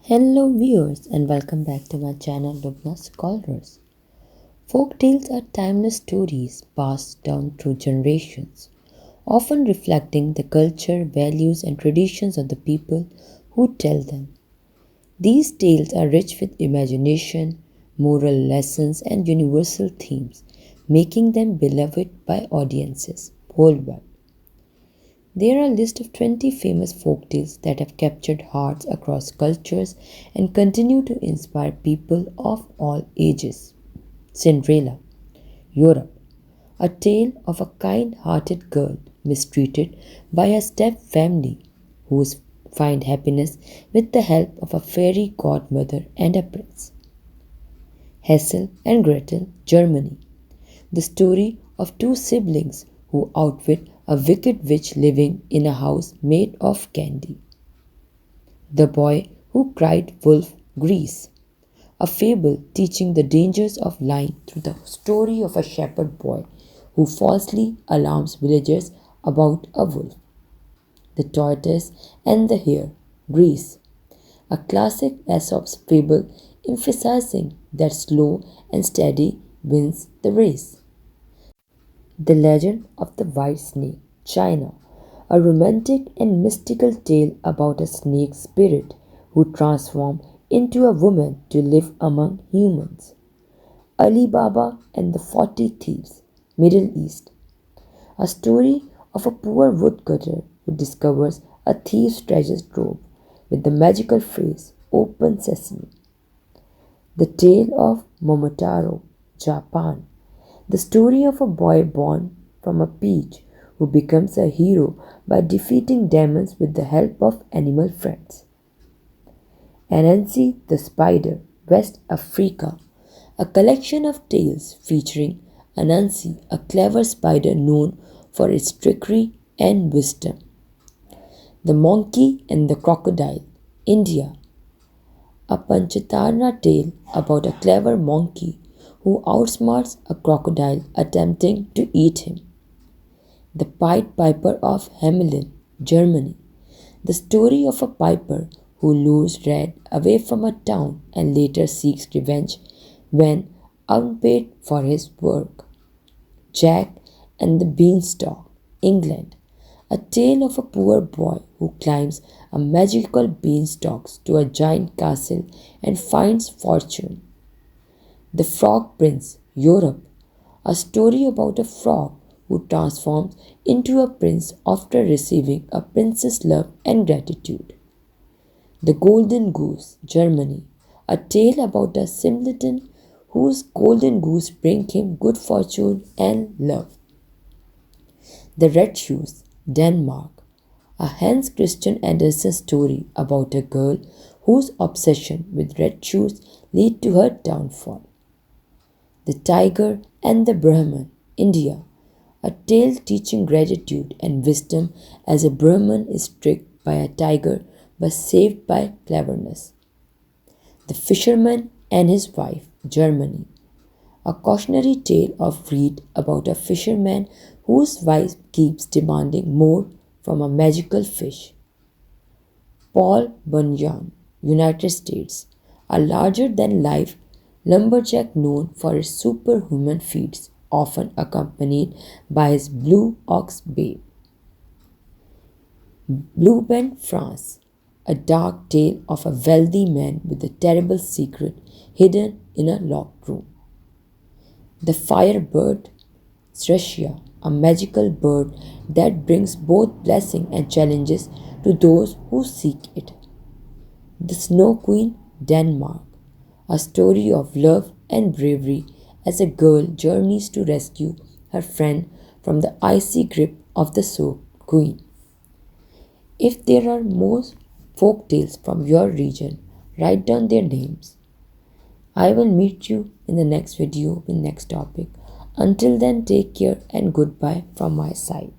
Hello viewers and welcome back to my channel Lubna Scholars. Folktales are timeless stories passed down through generations, often reflecting the culture, values and traditions of the people who tell them. These tales are rich with imagination, moral lessons and universal themes, making them beloved by audiences worldwide. There are a list of 20 famous folktales that have captured hearts across cultures and continue to inspire people of all ages. Cinderella, Europe. A tale of a kind-hearted girl mistreated by her step-family who finds happiness with the help of a fairy godmother and a prince. Hansel and Gretel, Germany. The story of two siblings who outwit a wicked witch living in a house made of candy. The Boy Who Cried Wolf, Greece. A fable teaching the dangers of lying through the story of a shepherd boy who falsely alarms villagers about a wolf. The Tortoise and the Hare, Greece. A classic Aesop's fable emphasizing that slow and steady wins the race. The Legend of the White Snake, China. A romantic and mystical tale about a snake spirit who transformed into a woman to live among humans. Ali Baba and the 40 Thieves, Middle East. A story of a poor woodcutter who discovers a thief's treasure trove with the magical phrase, "Open Sesame." The Tale of Momotaro, Japan. The story of a boy born from a peach who becomes a hero by defeating demons with the help of animal friends. Anansi the Spider, West Africa. A collection of tales featuring Anansi, a clever spider known for its trickery and wisdom. The Monkey and the Crocodile, India. A Panchatarna tale about a clever monkey who outsmarts a crocodile attempting to eat him. The Pied Piper of Hamelin, Germany. The story of a piper who lures Red away from a town and later seeks revenge when unpaid for his work. Jack and the Beanstalk, England. A tale of a poor boy who climbs a magical beanstalk to a giant castle and finds fortune. The Frog Prince, Europe. A story about a frog who transforms into a prince after receiving a prince's love and gratitude. The Golden Goose, Germany. A tale about a simpleton whose golden goose brings him good fortune and love. The Red Shoes, Denmark. A Hans Christian Andersen story about a girl whose obsession with red shoes lead to her downfall. The Tiger and the Brahman, India. A tale teaching gratitude and wisdom as a Brahman is tricked by a tiger but saved by cleverness. The Fisherman and His Wife, Germany. A cautionary tale of Reed about a fisherman whose wife keeps demanding more from a magical fish. Paul Bunyan, United States. A larger-than-life lumberjack known for his superhuman feats, often accompanied by his blue ox babe. Blue Band, France. A dark tale of a wealthy man with a terrible secret hidden in a locked room. The Firebird, Russia. A magical bird that brings both blessing and challenges to those who seek it. The Snow Queen, Denmark. A story of love and bravery as a girl journeys to rescue her friend from the icy grip of the Snow Queen. If there are more folk tales from your region, write down their names. I will meet you in the next video with next topic. Until then, take care and goodbye from my side.